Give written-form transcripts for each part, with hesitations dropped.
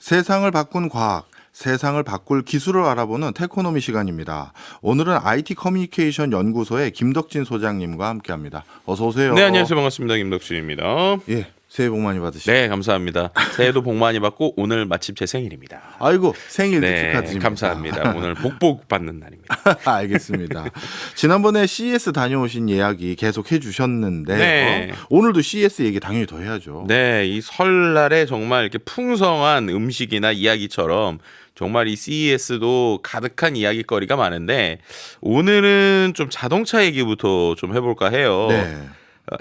세상을 바꾼 과학, 세상을 바꿀 기술을 알아보는 테코노미 시간입니다. 오늘은 IT 커뮤니케이션 연구소의 김덕진 소장님과 함께합니다. 어서 오세요. 네, 안녕하세요. 반갑습니다. 김덕진입니다. 예, 새해 복 많이 받으시고. 네, 감사합니다. 새해도 복 많이 받고 오늘 마침 제 생일입니다. 아이고, 생일도 네, 축하드립니다. 감사합니다. 오늘 복복 받는 날입니다. 알겠습니다. 지난번에 CES 다녀오신 이야기 계속 해주셨는데 네. 오늘도 CES 얘기 당연히 더 해야죠. 네, 이 설날에 정말 이렇게 풍성한 음식이나 이야기처럼 정말 이 CES도 가득한 이야기거리가 많은데 오늘은 좀 자동차 얘기부터 좀 해볼까 해요. 네,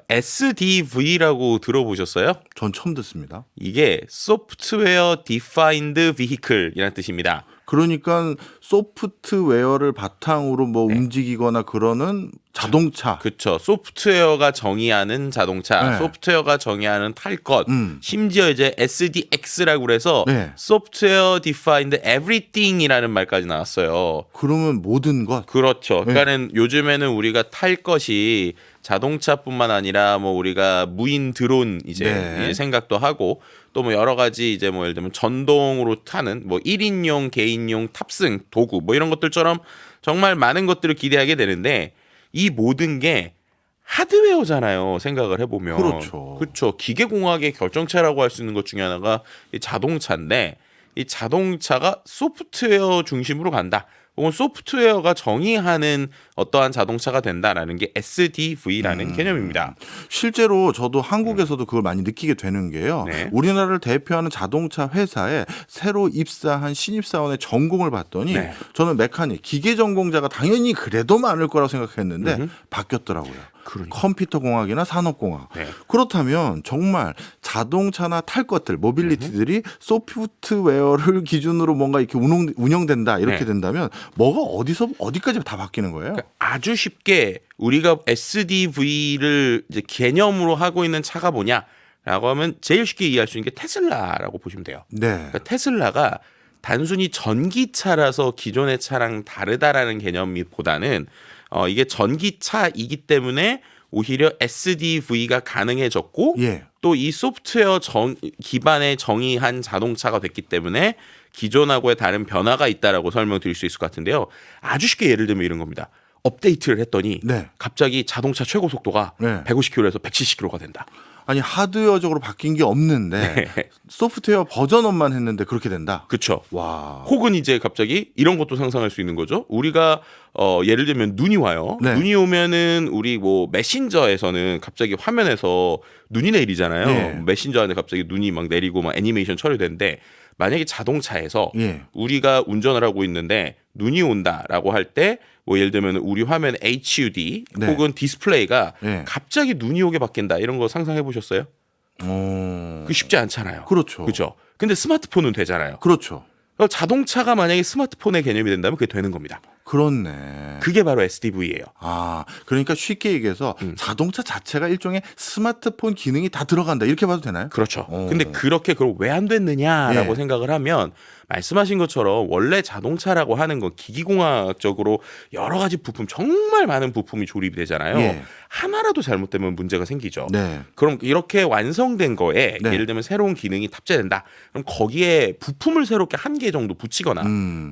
SDV라고 들어보셨어요? 전 처음 듣습니다. 이게 Software Defined Vehicle이라는 뜻입니다. 그러니까 소프트웨어를 바탕으로 뭐 움직이거나 그러는 자동차. 그렇죠. 소프트웨어가 정의하는 자동차, 네. 소프트웨어가 정의하는 탈 것, 심지어 이제 SDX라고 그래서 네. Software Defined Everything이라는 말까지 나왔어요. 그러면 모든 것. 그렇죠. 그러니까는 요즘에는 우리가 탈 것이 자동차뿐만 아니라 뭐 우리가 무인 드론 이제 생각도 하고 또 뭐 여러 가지 이제 뭐 예를 들면 전동으로 타는 뭐 1인용, 개인용 탑승 도구 뭐 이런 것들처럼 정말 많은 것들을 기대하게 되는데 이 모든 게 하드웨어잖아요. 생각을 해보면. 그렇죠. 그렇죠. 기계공학의 결정체라고 할 수 있는 것 중에 하나가 이 자동차인데 이 자동차가 소프트웨어 중심으로 간다. 혹은 소프트웨어가 정의하는 어떠한 자동차가 된다라는 게 SDV라는 개념입니다. 실제로 저도 한국에서도 그걸 많이 느끼게 되는 게요. 네. 우리나라를 대표하는 자동차 회사에 새로 입사한 신입사원의 전공을 봤더니 네. 저는 메카닉, 기계 전공자가 당연히 그래도 많을 거라고 생각했는데 바뀌었더라고요. 그러니까. 컴퓨터공학이나 산업공학. 네. 그렇다면 정말 자동차나 탈 것들, 모빌리티들이 소프트웨어를 기준으로 뭔가 이렇게 운영된다 이렇게 네. 된다면 뭐가 어디서 어디까지 다 바뀌는 거예요? 아주 쉽게 우리가 SDV를 이제 개념으로 하고 있는 차가 뭐냐라고 하면 제일 쉽게 이해할 수 있는 게 테슬라라고 보시면 돼요. 네. 그러니까 테슬라가 단순히 전기차라서 기존의 차랑 다르다라는 개념보다는 이게 전기차이기 때문에 오히려 SDV가 가능해졌고 예. 또 이 소프트웨어 기반의 정의한 자동차가 됐기 때문에 기존하고의 다른 변화가 있다라고 설명드릴 수 있을 것 같은데요. 아주 쉽게 예를 들면 이런 겁니다. 업데이트를 했더니 네. 갑자기 자동차 최고 속도가 네. 150km에서 170km가 된다. 아니 하드웨어적으로 바뀐 게 없는데 소프트웨어 버전업만 했는데 그렇게 된다. 그렇죠. 와. 혹은 이제 갑자기 이런 것도 상상할 수 있는 거죠. 우리가 예를 들면 눈이 와요. 네. 눈이 오면은 우리 뭐 메신저에서는 갑자기 화면에서 눈이 내리잖아요. 네. 메신저 안에 갑자기 눈이 막 내리고 막 애니메이션 처리되는데 만약에 자동차에서 우리가 운전을 하고 있는데 눈이 온다라고 할 때 뭐 예를 들면 우리 화면 HUD 혹은 디스플레이가 갑자기 눈이 오게 바뀐다 이런 거 상상해 보셨어요? 그 쉽지 않잖아요. 그렇죠. 그렇죠. 근데 스마트폰은 되잖아요. 그렇죠. 자동차가 만약에 스마트폰의 개념이 된다면 그게 되는 겁니다. 그렇네. 그게 바로 SDV예요. 아, 그러니까 쉽게 얘기해서 자동차 자체가 일종의 스마트폰 기능이 다 들어간다 이렇게 봐도 되나요? 그렇죠. 근데 그렇게 그럼 왜 안 됐느냐라고 생각을 하면 말씀하신 것처럼 원래 자동차라고 하는 건 기기공학적으로 여러 가지 부품 정말 많은 부품이 조립이 되잖아요. 하나라도 잘못되면 문제가 생기죠. 그럼 이렇게 완성된 거에 예를 들면 새로운 기능이 탑재된다. 그럼 거기에 부품을 새롭게 한 개 정도 붙이거나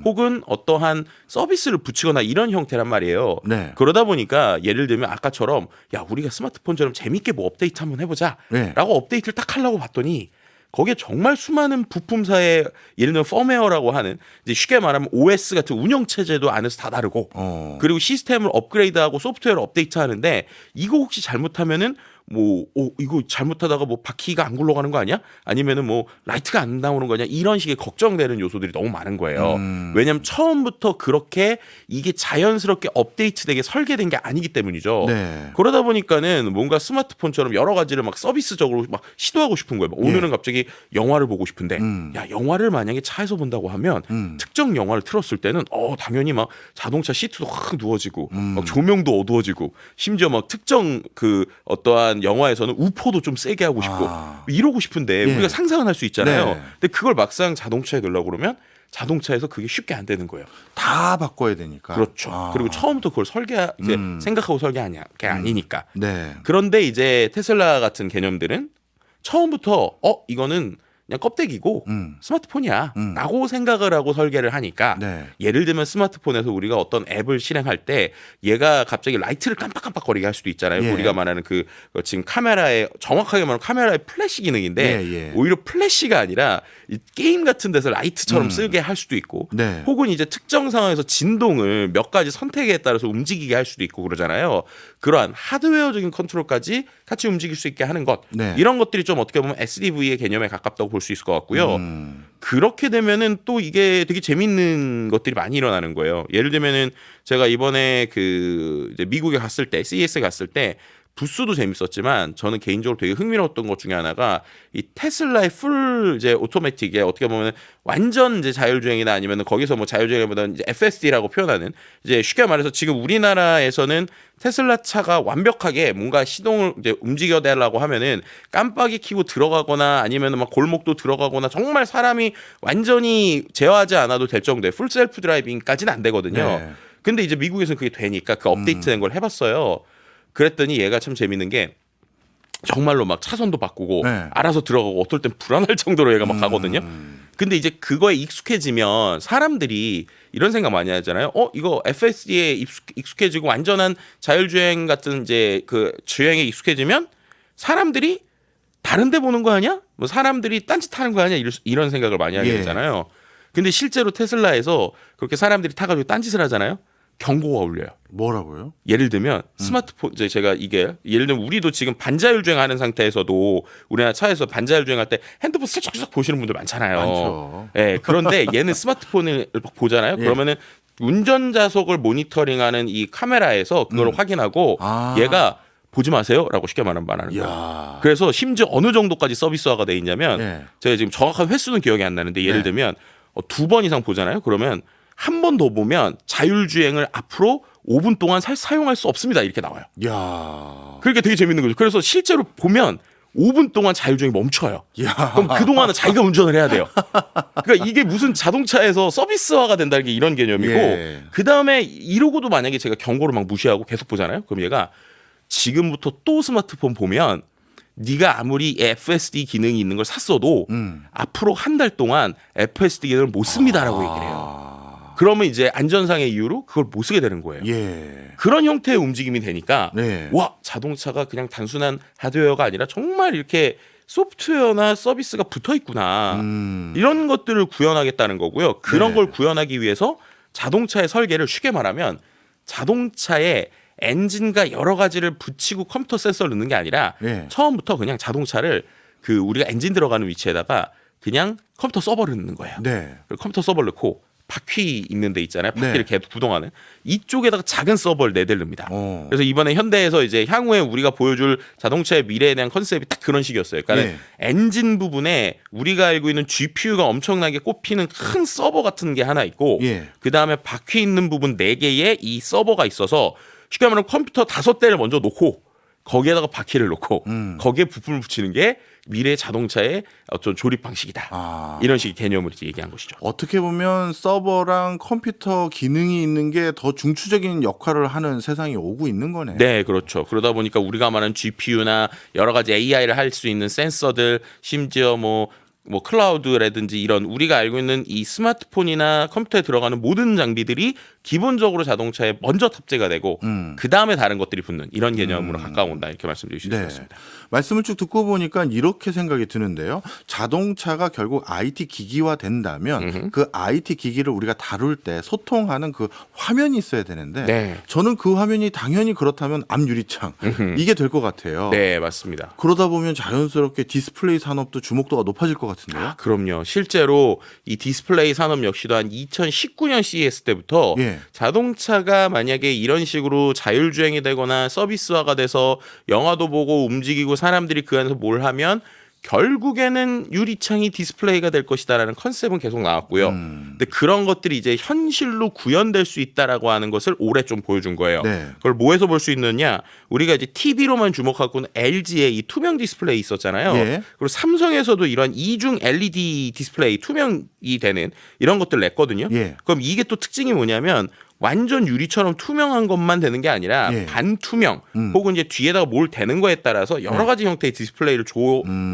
혹은 어떠한 서비스를 붙이거나 이런 형태란 말이에요. 그러다 보니까 예를 들면 아까처럼 야 우리가 스마트폰처럼 재밌게 뭐 업데이트 한번 해보자 라고 업데이트를 딱 하려고 봤더니 거기에 정말 수많은 부품사의 예를 들면 펌웨어라고 하는 이제 쉽게 말하면 OS 같은 운영 체제도 안에서 다 다르고 그리고 시스템을 업그레이드하고 소프트웨어를 업데이트하는데 이거 혹시 잘못하면은 뭐 이거 잘못하다가 뭐 바퀴가 안 굴러가는 거 아니야? 아니면은 뭐 라이트가 안 나오는 거냐? 이런 식의 걱정되는 요소들이 너무 많은 거예요. 왜냐하면 처음부터 그렇게 이게 자연스럽게 업데이트되게 설계된 게 아니기 때문이죠. 그러다 보니까는 뭔가 스마트폰처럼 여러 가지를 막 서비스적으로 막 시도하고 싶은 거예요. 오늘은 갑자기 영화를 보고 싶은데 야 영화를 만약에 차에서 본다고 하면 특정 영화를 틀었을 때는 당연히 막 자동차 시트도 확 누워지고 막 조명도 어두워지고 심지어 막 특정 그 어떠한 영화에서는 우포도 좀 세게 하고 싶고 이러고 싶은데 우리가 상상은 할 수 있잖아요. 근데 그걸 막상 자동차에 넣으려고 그러면 자동차에서 그게 쉽게 안 되는 거예요. 다 바꿔야 되니까. 그렇죠. 그리고 처음부터 그걸 이제 생각하고 설계한 게 아니니까. 네. 그런데 이제 테슬라 같은 개념들은 처음부터 이거는 그냥 껍데기고 스마트폰이야 라고 생각을 하고 설계를 하니까 네. 예를 들면 스마트폰에서 우리가 어떤 앱을 실행할 때 얘가 갑자기 라이트를 깜빡깜빡거리게 할 수도 있잖아요. 예. 우리가 말하는 그 지금 카메라에 정확하게 말하면 카메라의 플래시 기능인데 예, 예. 오히려 플래시가 아니라 이 게임 같은 데서 라이트처럼 쓰게 할 수도 있고 네. 혹은 이제 특정 상황에서 진동을 몇 가지 선택에 따라서 움직이게 할 수도 있고 그러잖아요. 그러한 하드웨어적인 컨트롤까지 같이 움직일 수 있게 하는 것 네. 이런 것들이 좀 어떻게 보면 SDV의 개념에 가깝다고 볼 수 있을 것 같고요. 그렇게 되면은 또 이게 되게 재밌는 것들이 많이 일어나는 거예요. 예를 들면은 제가 이번에 그 이제 미국에 갔을 때 CES에 갔을 때 부스도 재밌었지만 저는 개인적으로 되게 흥미로웠던 것 중에 하나가 이 테슬라의 풀 이제 오토매틱에 어떻게 보면 완전 이제 자율주행이나 아니면 거기서 뭐 자율주행보다는 이제 FSD라고 표현하는 이제 쉽게 말해서 지금 우리나라에서는 테슬라 차가 완벽하게 뭔가 시동을 이제 움직여달라고 하면은 깜빡이 켜고 들어가거나 아니면 막 골목도 들어가거나 정말 사람이 완전히 제어하지 않아도 될 정도의 풀 셀프 드라이빙까지는 안 되거든요. 네. 근데 이제 미국에서는 그게 되니까 그 업데이트된 걸 해봤어요. 그랬더니 얘가 참 재밌는 게 정말로 막 차선도 바꾸고 네. 알아서 들어가고 어떨 땐 불안할 정도로 얘가 막 가거든요. 근데 이제 그거에 익숙해지면 사람들이 이런 생각 많이 하잖아요. 이거 FSD에 익숙해지고 완전한 자율주행 같은 이제 그 주행에 익숙해지면 사람들이 다른 데 보는 거 아니야? 뭐 사람들이 딴짓하는 거 아니야? 이런 생각을 많이 하게 예. 되잖아요. 근데 실제로 테슬라에서 그렇게 사람들이 타가지고 딴짓을 하잖아요. 경고가 울려요. 뭐라고요? 예를 들면 스마트폰 이제 제가 이게 예를 들면 우리도 지금 반자율주행 하는 상태에서도 우리나라 차에서 반자율주행 할 때 핸드폰 슬쩍슬쩍 보시는 분들 많잖아요. 많죠. 예. 그런데 얘는 스마트폰을 보잖아요. 예. 그러면은 운전자석을 모니터링하는 이 카메라에서 그걸 확인하고 아. 얘가 보지 마세요라고 쉽게 말하는 거예요. 이야. 그래서 심지어 어느 정도까지 서비스화가 돼 있냐면 예. 제가 지금 정확한 횟수는 기억이 안 나는데 예를 네. 들면 2번 이상 보잖아요. 그러면 한 번 더 보면 자율주행을 앞으로 5분 동안 사용할 수 없습니다. 이렇게 나와요. 이야. 그러니까 되게 재밌는 거죠. 그래서 실제로 보면 5분 동안 자율주행이 멈춰요. 이야. 그럼 그동안은 자기가 운전을 해야 돼요. 그러니까 이게 무슨 자동차에서 서비스화가 된다는 게 이런 개념이고 예. 그다음에 이러고도 만약에 제가 경고를 막 무시하고 계속 보잖아요. 그럼 얘가 지금부터 또 스마트폰 보면 네가 아무리 FSD 기능이 있는 걸 샀어도 앞으로 한 달 동안 FSD 기능을 못 씁니다라고 얘기를 해요. 그러면 이제 안전상의 이유로 그걸 못 쓰게 되는 거예요. 예. 그런 형태의 움직임이 되니까 네. 와 자동차가 그냥 단순한 하드웨어가 아니라 정말 이렇게 소프트웨어나 서비스가 붙어 있구나. 이런 것들을 구현하겠다는 거고요. 그런 네. 걸 구현하기 위해서 자동차의 설계를 쉽게 말하면 자동차에 엔진과 여러 가지를 붙이고 컴퓨터 센서를 넣는 게 아니라 예. 처음부터 그냥 자동차를 그 우리가 엔진 들어가는 위치에다가 그냥 컴퓨터 서버를 넣는 거예요. 네. 그리고 컴퓨터 서버를 넣고 바퀴 있는 데 있잖아요. 바퀴를 네. 계속 구동하는 이쪽에다가 작은 서버를 내들릅니다. 어. 그래서 이번에 현대에서 이제 향후에 우리가 보여줄 자동차의 미래에 대한 컨셉이 딱 그런 식이었어요. 그러니까 예. 엔진 부분에 우리가 알고 있는 GPU가 엄청나게 꼽히는 큰 서버 같은 게 하나 있고 예. 그 다음에 바퀴 있는 부분 4개에 이 서버가 있어서 쉽게 말하면 컴퓨터 5대를 먼저 놓고 거기에다가 바퀴를 놓고 거기에 부품을 붙이는 게 미래 자동차의 어떤 조립 방식이다. 아. 이런 식의 개념을 이제 얘기한 것이죠. 어떻게 보면 서버랑 컴퓨터 기능이 있는 게 더 중추적인 역할을 하는 세상이 오고 있는 거네요. 네, 그렇죠. 그러다 보니까 우리가 말하는 GPU나 여러 가지 AI를 할 수 있는 센서들, 심지어 뭐 클라우드라든지 이런 우리가 알고 있는 이 스마트폰이나 컴퓨터에 들어가는 모든 장비들이 기본적으로 자동차에 먼저 탑재가 되고 그 다음에 다른 것들이 붙는 이런 개념으로 가까운다 이렇게 말씀드릴 수 네. 있습니다. 말씀을 쭉 듣고 보니까 이렇게 생각이 드는데요. 자동차가 결국 IT 기기화 된다면 그 IT 기기를 우리가 다룰 때 소통하는 그 화면이 있어야 되는데 네. 저는 그 화면이 당연히 그렇다면 앞 유리창 이게 될 것 같아요. 네, 맞습니다. 그러다 보면 자연스럽게 디스플레이 산업도 주목도가 높아질 것 같은데요. 그럼요. 실제로 이 디스플레이 산업 역시도 한 2019년 CES 때부터 예. 자동차가 만약에 이런 식으로 자율주행이 되거나 서비스화가 돼서 영화도 보고 움직이고 사람들이 그 안에서 뭘 하면 결국에는 유리창이 디스플레이가 될 것이다라는 컨셉은 계속 나왔고요. 근데 그런 것들이 이제 현실로 구현될 수 있다라고 하는 것을 올해 좀 보여준 거예요. 네. 그걸 뭐에서 볼 수 있느냐? 우리가 이제 TV로만 주목하고는 LG의 이 투명 디스플레이 있었잖아요. 예. 그리고 삼성에서도 이런 이중 LED 디스플레이 투명이 되는 이런 것들 냈거든요. 예. 그럼 이게 또 특징이 뭐냐면 완전 유리처럼 투명한 것만 되는 게 아니라 예. 반투명 혹은 이제 뒤에다가 뭘 대는 거에 따라서 여러 가지 형태의 디스플레이를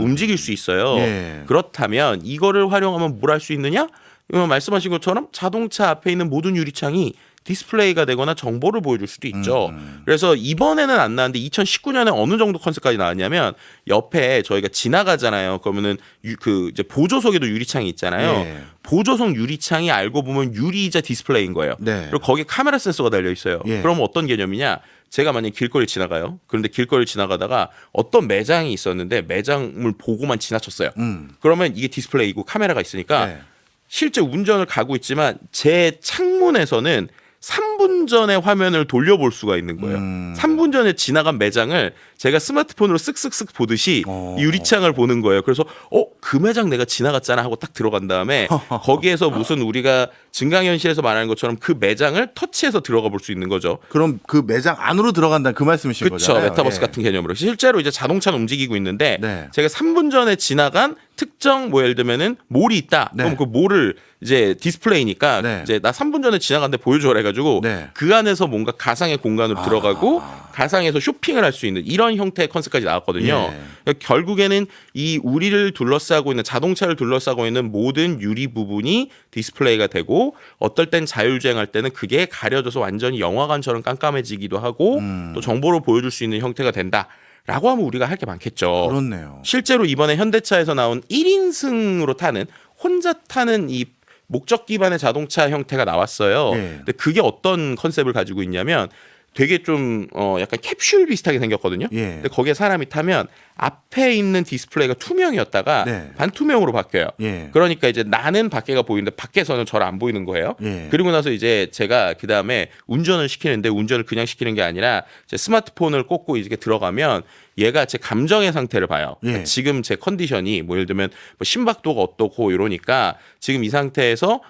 움직일 수 있어요. 예. 그렇다면 이거를 활용하면 뭘 할 수 있느냐? 말씀하신 것처럼 자동차 앞에 있는 모든 유리창이 디스플레이가 되거나 정보를 보여줄 수도 있죠. 그래서 이번에는 안 나왔는데 2019년에 어느 정도 컨셉까지 나왔냐면 옆에 저희가 지나가잖아요. 그러면은 그 이제 보조석에도 유리창이 있잖아요. 예. 보조석 유리창이 알고 보면 유리이자 디스플레이인 거예요. 네. 그리고 거기에 카메라 센서가 달려 있어요. 예. 그러면 어떤 개념이냐? 제가 만약에 길거리 지나가요. 그런데 길거리 지나가다가 어떤 매장이 있었는데 매장을 보고만 지나쳤어요. 그러면 이게 디스플레이고 카메라가 있으니까 네. 실제 운전을 가고 있지만 제 창문에서는 3분 전의 화면을 돌려볼 수가 있는 거예요. 3분 전에 지나간 매장을 제가 스마트폰으로 쓱쓱쓱 보듯이 유리창을 보는 거예요. 그래서 그 매장 내가 지나갔잖아 하고 딱 들어간 다음에 거기에서 무슨 우리가 증강현실에서 말하는 것처럼 그 매장을 터치해서 들어가 볼 수 있는 거죠. 그럼 그 매장 안으로 들어간다는 그 말씀이신 그렇죠. 거잖아요. 메타버스 예. 같은 개념으로. 실제로 이제 자동차는 움직이고 있는데 네. 제가 3분 전에 지나간 특정 예를 들면은 몰이 있다. 네. 그럼 그 몰을 이제 디스플레이니까 네. 이제 나 3분 전에 지나갔는데 보여줘라 해가지고 네. 그 안에서 뭔가 가상의 공간으로 들어가고 가상에서 쇼핑을 할 수 있는 이런 형태의 컨셉까지 나왔거든요. 예. 그러니까 결국에는 이 우리를 둘러싸고 있는 자동차를 둘러싸고 있는 모든 유리 부분이 디스플레이가 되고 어떨 땐 자율주행할 때는 그게 가려져서 완전히 영화관처럼 깜깜해지기도 하고 또 정보를 보여줄 수 있는 형태가 된다. 라고 하면 우리가 할 게 많겠죠. 그렇네요. 실제로 이번에 현대차에서 나온 1인승으로 타는 혼자 타는 이 목적 기반의 자동차 형태가 나왔어요. 네. 근데 그게 어떤 컨셉을 가지고 있냐면 되게 좀 약간 캡슐 비슷하게 생겼거든요. 예. 근데 거기에 사람이 타면 앞에 있는 디스플레이가 투명이었다가 네. 반투명으로 바뀌어요. 예. 그러니까 이제 나는 밖에가 보이는데 밖에서는 저를 안 보이는 거예요. 예. 그리고 나서 이제 제가 그 다음에 운전을 시키는데 운전을 그냥 시키는 게 아니라 제 스마트폰을 꽂고 이렇게 들어가면 얘가 제 감정의 상태를 봐요. 예. 그러니까 지금 제 컨디션이 뭐 예를 들면 뭐 심박도가 어떻고 이러니까 지금 이 상태에서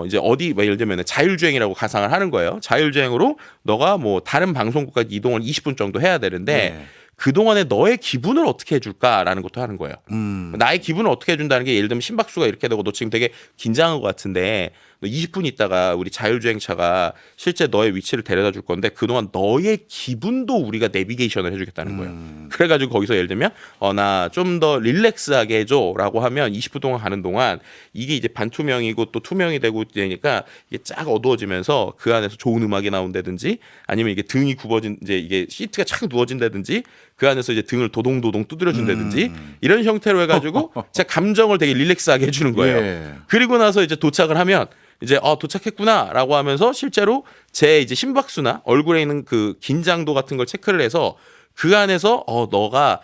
이제 어디 뭐 예를 들면 자율주행이라고 가상을 하는 거예요. 자율주행으로 너가 뭐 다른 방송국까지 이동을 20분 정도 해야 되는데 네. 그동안에 너의 기분을 어떻게 해줄까라는 것도 하는 거예요. 나의 기분을 어떻게 해준다는 게 예를 들면 심박수가 이렇게 되고 너 지금 되게 긴장한 것 같은데 너 20분 있다가 우리 자율주행차가 실제 너의 위치를 데려다 줄 건데 그동안 너의 기분도 우리가 내비게이션을 해주겠다는 거예요. 그래가지고 거기서 예를 들면 나 좀 더 릴렉스하게 해줘라고 하면 20분 동안 가는 동안 이게 이제 반투명이고 또 투명이 되고 되니까 이게 쫙 어두워지면서 그 안에서 좋은 음악이 나온다든지 아니면 이게 등이 굽어진 이제 이게 시트가 착 누워진다든지 그 안에서 이제 등을 도동도동 두드려준다든지 이런 형태로 해가지고 제 감정을 되게 릴렉스하게 해주는 거예요. 예. 그리고 나서 이제 도착을 하면 이제 도착했구나라고 하면서 실제로 제 이제 심박수나 얼굴에 있는 그 긴장도 같은 걸 체크를 해서 그 안에서 너가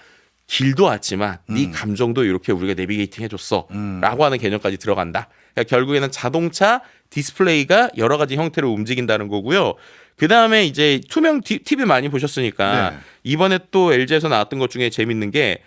길도 왔지만 네 감정도 이렇게 우리가 내비게이팅 해줬어라고 하는 개념까지 들어간다. 그러니까 결국에는 자동차 디스플레이가 여러 가지 형태로 움직인다는 거고요. 그 다음에 이제 투명 TV 많이 보셨으니까 네. 이번에 또 LG에서 나왔던 것 중에 재밌는 게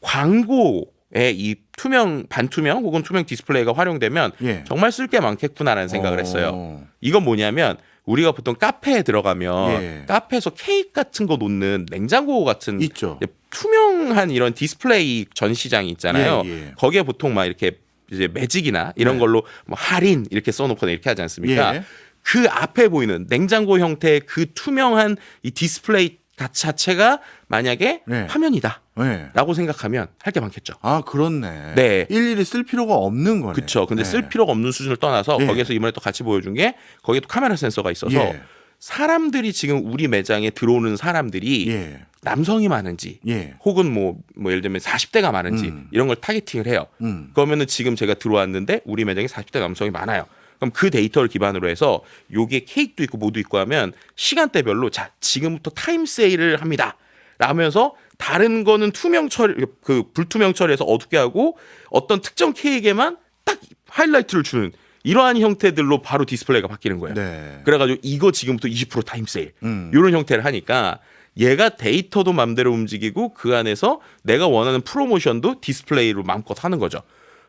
광고에 이 투명 반투명 혹은 투명 디스플레이가 활용되면 예. 정말 쓸 게 많겠구나라는 생각을 했어요. 이건 뭐냐면 우리가 보통 카페에 들어가면 예. 카페에서 케이크 같은 거 놓는 냉장고 같은 있죠. 투명한 이런 디스플레이 전시장이 있잖아요. 예, 예. 거기에 보통 막 이렇게 이제 매직이나 이런 네. 걸로 뭐 할인 이렇게 써놓거나 이렇게 하지 않습니까? 예. 그 앞에 보이는 냉장고 형태의 그 투명한 이 디스플레이 자체가 만약에 네. 화면이다. 예. 라고 생각하면 할 게 많겠죠. 아, 그렇네. 네. 일일이 쓸 필요가 없는 거네. 그렇죠. 근데 네. 쓸 필요가 없는 수준을 떠나서 예. 거기에서 이번에 또 같이 보여준 게 거기에 또 카메라 센서가 있어서 예. 사람들이 지금 우리 매장에 들어오는 사람들이 예. 남성이 많은지 예. 혹은 뭐 예를 들면 40대가 많은지 이런 걸 타겟팅을 해요. 그러면은 지금 제가 들어왔는데 우리 매장에 40대 남성이 많아요. 그럼 그 데이터를 기반으로 해서 요게 케이크도 있고 뭐도 있고 하면 시간대별로 자 지금부터 타임 세일을 합니다. 라면서 다른 거는 투명 처리 그 불투명 처리해서 어둡게 하고 어떤 특정 케이크에만 딱 하이라이트를 주는 이러한 형태들로 바로 디스플레이가 바뀌는 거예요. 네. 그래가지고 이거 지금부터 20% 타임 세일 이런 형태를 하니까 얘가 데이터도 맘대로 움직이고 그 안에서 내가 원하는 프로모션도 디스플레이로 마음껏 하는 거죠.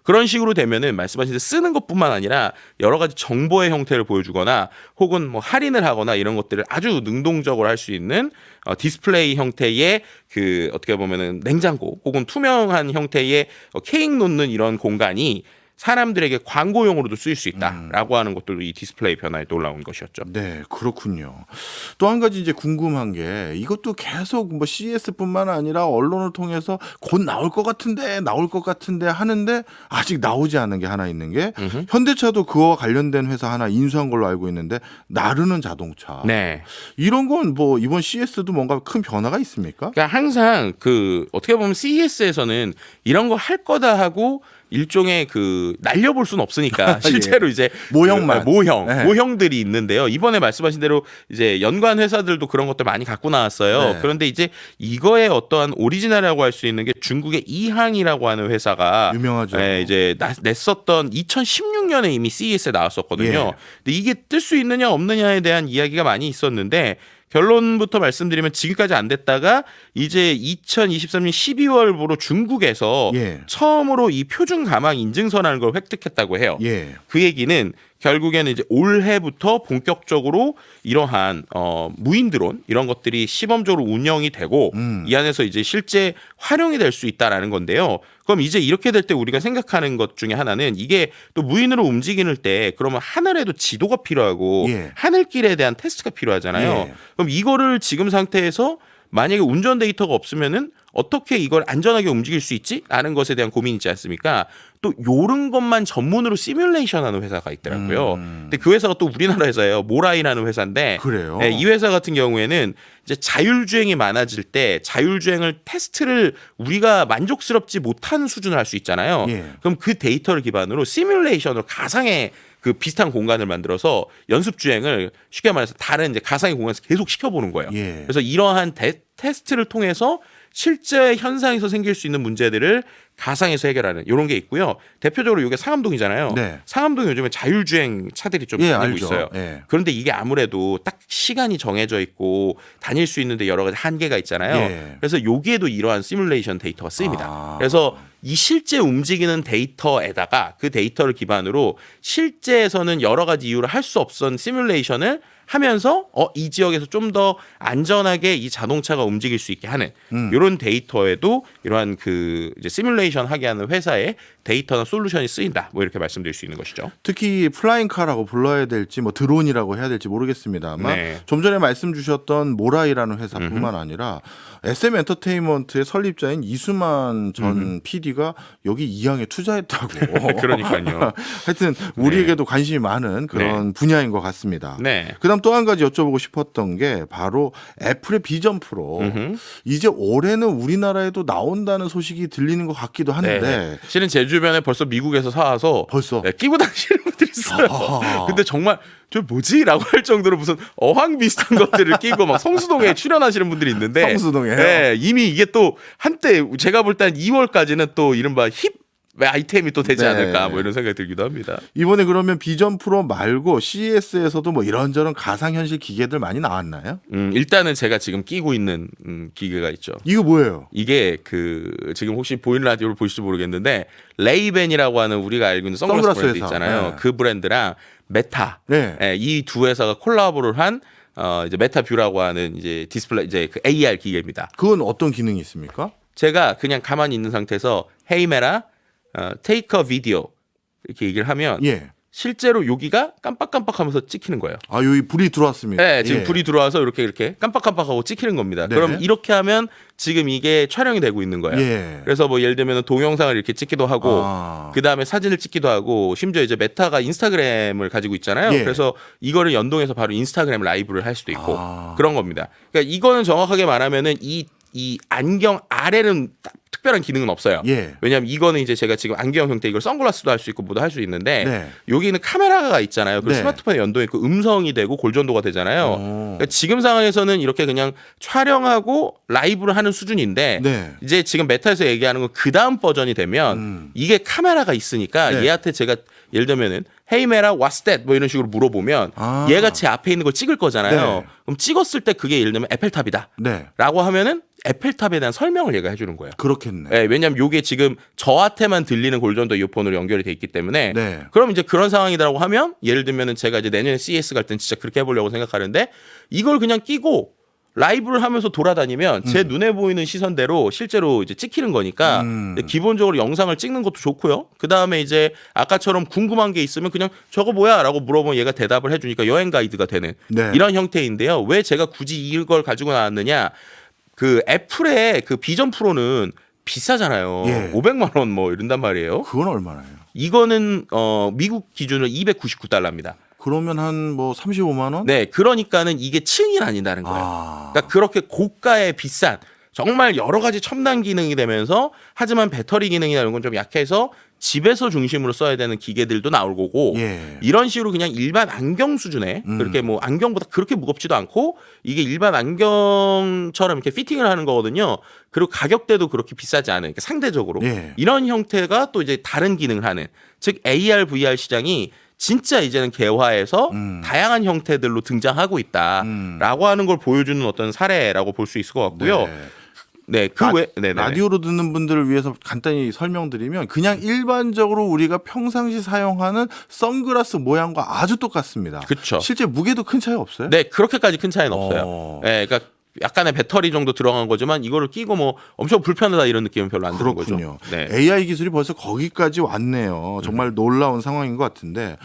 그런 식으로 되면은 말씀하신 대로 쓰는 것뿐만 아니라 여러 가지 정보의 형태를 보여주거나 혹은 뭐 할인을 하거나 이런 것들을 아주 능동적으로 할 수 있는 디스플레이 형태의 그 어떻게 보면은 냉장고 혹은 투명한 형태의 케이크 놓는 이런 공간이 사람들에게 광고용으로도 쓰일 수 있다라고 하는 것들도 이 디스플레이 변화에 놀라운 것이었죠. 네, 그렇군요. 또 한 가지 이제 궁금한 게 이것도 계속 뭐 CES뿐만 아니라 언론을 통해서 곧 나올 것 같은데 하는데 아직 나오지 않은 게 하나 있는 게 현대차도 그와 관련된 회사 하나 인수한 걸로 알고 있는데 나르는 자동차. 네. 이런 건 뭐 이번 CES도 뭔가 큰 변화가 있습니까? 그러니까 항상 그 어떻게 보면 CES에서는 이런 거 할 거다 하고 일종의 그 날려볼 수는 없으니까 실제로 이제 모형만. 네. 모형들이 있는데요. 이번에 말씀하신 대로 이제 연관 회사들도 그런 것들 많이 갖고 나왔어요. 네. 그런데 이제 이거의 어떠한 오리지널이라고 할 수 있는 게 중국의 이항이라고 하는 회사가 유명하죠. 이제 냈었던 2016년에 이미 CES에 나왔었거든요. 예. 근데 이게 뜰 수 있느냐 없느냐에 대한 이야기가 많이 있었는데 결론부터 말씀드리면 지금까지 안 됐다가 이제 2023년 12월부로 중국에서 예. 처음으로 이 표준 가망 인증서라는 걸 획득했다고 해요. 예. 그 얘기는 결국에는 이제 올해부터 본격적으로 이러한 무인 드론 이런 것들이 시범적으로 운영이 되고 이 안에서 이제 실제 활용이 될 수 있다라는 건데요. 그럼 이제 이렇게 될 때 우리가 생각하는 것 중에 하나는 이게 또 무인으로 움직이는 때 그러면 하늘에도 지도가 필요하고 예. 하늘길에 대한 테스트가 필요하잖아요. 예. 그럼 이거를 지금 상태에서 만약에 운전 데이터가 없으면은 어떻게 이걸 안전하게 움직일 수 있지? 라는 것에 대한 고민이 있지 않습니까? 또 요런 것만 전문으로 시뮬레이션 하는 회사가 있더라고요. 근데 그 회사가 또 우리나라 회사예요. 모라이라는 회사인데 그래요? 네, 이 회사 같은 경우에는 이제 자율주행이 많아질 때 자율주행을 테스트를 우리가 만족스럽지 못한 수준을 할 수 있잖아요. 예. 그럼 그 데이터를 기반으로 시뮬레이션으로 가상의 그 비슷한 공간을 만들어서 연습 주행을 쉽게 말해서 다른 이제 가상의 공간에서 계속 시켜보는 거예요. 예. 그래서 이러한 테스트를 통해서 실제 현상에서 생길 수 있는 문제들을 가상에서 해결하는 이런 게 있고요. 대표적으로 이게 상암동이잖아요. 네. 상암동 요즘에 자율주행 차들이 좀 예, 다니고 알죠. 있어요. 예. 그런데 이게 아무래도 딱 시간이 정해져 있고 다닐 수 있는데 여러 가지 한계가 있잖아요. 예. 그래서 여기에도 이러한 시뮬레이션 데이터가 쓰입니다. 아. 그래서 이 실제 움직이는 데이터에다가 그 데이터를 기반으로 실제에서는 여러 가지 이유로 할 수 없던 시뮬레이션을 하면서 이 지역에서 좀 더 안전하게 이 자동차가 움직일 수 있게 하는 이런 데이터에도 이러한 그 이제 시뮬레이션 하게 하는 회사의 데이터나 솔루션이 쓰인다. 뭐 이렇게 말씀드릴 수 있는 것이죠. 특히 플라잉카라고 불러야 될지 뭐 드론이라고 해야 될지 모르겠습니다만 네. 좀 전에 말씀 주셨던 모라이라는 회사뿐만 아니라 SM 엔터테인먼트의 설립자인 이수만 전 PD가 여기 이항에 투자했다고. 그러니까요. 하여튼 우리에게도 관심이 많은 그런 분야인 것 같습니다. 네. 그다음 또 한 가지 여쭤보고 싶었던 게 바로 애플의 비전 프로. 이제 올해는 우리나라에도 나온다는 소식이 들리는 것 같기도 한데 네. 실은 제 주변에 벌써 미국에서 사와서 벌써 끼고 다니시는 분들이 있어요. 아하. 근데 정말 저 뭐지라고 할 정도로 무슨 어항 비슷한 것들을 끼고 막 성수동에 출연하시는 분들이 있는데 성수동에요? 네, 이미 이게 또 한때 제가 볼 땐 2월까지는 또 이른바 힙 아이템이 또 되지 네. 않을까 뭐 이런 생각이 들기도 합니다. 이번에 그러면 비전 프로 말고 CES에서도 뭐 이런저런 가상현실 기계들 많이 나왔나요? 일단은 제가 지금 끼고 있는 기계가 있죠. 이거 뭐예요? 이게 그 지금 혹시 보이는 라디오를 보실지 모르겠는데 레이벤이라고 하는 우리가 알고 있는 선글라스 선글라스 브랜드 회사. 있잖아요. 네. 그 브랜드랑 메타 네. 이 두 회사가 콜라보를 한 이제 메타뷰라고 하는 이제 디스플레이 이제 그 AR 기계입니다. 그건 어떤 기능이 있습니까? 제가 그냥 가만히 있는 상태에서 헤이 메라 take a video 이렇게 얘기를 하면 예. 실제로 여기가 깜빡깜빡하면서 찍히는 거예요. 아, 여기 불이 들어왔습니다. 네, 지금 예. 불이 들어와서 이렇게 깜빡깜빡하고 찍히는 겁니다. 네. 그럼 이렇게 하면 지금 이게 촬영이 되고 있는 거예요. 예. 그래서 뭐 예를 들면 동영상을 이렇게 찍기도 하고 아. 그 다음에 사진을 찍기도 하고 심지어 이제 메타가 인스타그램을 가지고 있잖아요. 예. 그래서 이거를 연동해서 바로 인스타그램 라이브를 할 수도 있고 아. 그런 겁니다. 그러니까 이거는 정확하게 말하면은 이 안경 아래는 특별한 기능은 없어요. 예. 왜냐하면 이거는 이제 제가 지금 안경 형태 이걸 선글라스도 할 수 있고 뭐도 할 수 있는데 네. 여기는 카메라가 있잖아요. 그 네. 스마트폰에 연동해 그 음성이 되고 골전도가 되잖아요. 그러니까 지금 상황에서는 이렇게 그냥 촬영하고 라이브를 하는 수준인데 네. 이제 지금 메타에서 얘기하는 건 그 다음 버전이 되면 이게 카메라가 있으니까 네. 얘한테 제가 예를 들면은 Hey Mera, what's that? 뭐 이런 식으로 물어보면 아. 얘가 제 앞에 있는 걸 찍을 거잖아요. 네. 그럼 찍었을 때 그게 예를 들면 에펠탑이다. 네. 라고 하면은 에펠탑에 대한 설명을 얘가 해주는 거예요. 그렇겠네. 네, 왜냐하면 이게 지금 저한테만 들리는 골전도 이어폰으로 연결이 돼 있기 때문에 네. 그럼 이제 그런 상황이라고 하면 예를 들면은 제가 이제 내년에 CES 갈 땐 진짜 그렇게 해보려고 생각하는데 이걸 그냥 끼고 라이브를 하면서 돌아다니면 제 눈에 보이는 시선대로 실제로 이제 찍히는 거니까 기본적으로 영상을 찍는 것도 좋고요. 그 다음에 이제 아까처럼 궁금한 게 있으면 그냥 저거 뭐야라고 물어보면 얘가 대답을 해주니까 여행 가이드가 되는 네. 이런 형태인데요. 왜 제가 굳이 이걸 가지고 나왔느냐? 그 애플의 그 비전 프로는 비싸잖아요. 예. 500만 원 뭐 이런단 말이에요. 그건 얼마나요? 이거는 미국 기준으로 299달러입니다. 그러면 한 뭐 35만 원? 네, 그러니까는 이게 층이 나뉜다는 거예요. 아. 그러니까 그렇게 고가의 비싼 정말 여러 가지 첨단 기능이 되면서 하지만 배터리 기능이나 이런 건 좀 약해서 집에서 중심으로 써야 되는 기계들도 나올 거고 예. 이런 식으로 그냥 일반 안경 수준에 그렇게 뭐 안경보다 그렇게 무겁지도 않고 이게 일반 안경처럼 이렇게 피팅을 하는 거거든요. 그리고 가격대도 그렇게 비싸지 않은 그러니까 상대적으로 예. 이런 형태가 또 이제 다른 기능을 하는 즉 AR, VR 시장이 진짜 이제는 개화해서 다양한 형태들로 등장하고 있다라고 하는 걸 보여주는 어떤 사례라고 볼 수 있을 것 같고요. 네. 네, 네네. 라디오로 듣는 분들을 위해서 간단히 설명드리면 그냥 일반적으로 우리가 평상시 사용하는 선글라스 모양과 아주 똑같습니다. 그렇죠. 실제 무게도 큰 차이 없어요? 네, 그렇게까지 큰 차이는 없어요. 네, 그러니까 약간의 배터리 정도 들어간 거지만 이거를 끼고 뭐 엄청 불편하다 이런 느낌은 별로 안 드는 거죠. 그렇군요. 네. AI 기술이 벌써 거기까지 왔네요. 정말 놀라운 상황인 것 같은데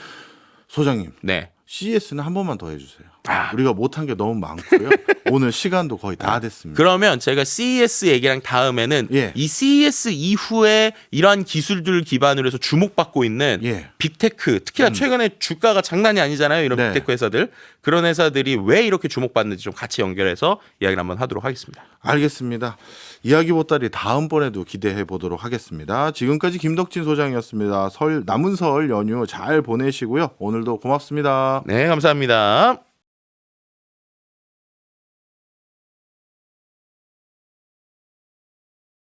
소장님. 네. CES는 한 번만 더 해주세요. 아. 우리가 못한 게 너무 많고요. 오늘 시간도 거의 다 됐습니다. 그러면 제가 CES 얘기랑 다음에는 예. 이 CES 이후에 이러한 기술들 기반으로 해서 주목받고 있는 예. 빅테크 특히나 최근에 주가가 장난이 아니잖아요. 이런 네. 빅테크 회사들 그런 회사들이 왜 이렇게 주목받는지 좀 같이 연결해서 이야기를 한번 하도록 하겠습니다. 알겠습니다. 이야기 보따리 다음번에도 기대해 보도록 하겠습니다. 지금까지 김덕진 소장이었습니다. 남은 설 연휴 잘 보내시고요. 오늘도 고맙습니다. 네, 감사합니다.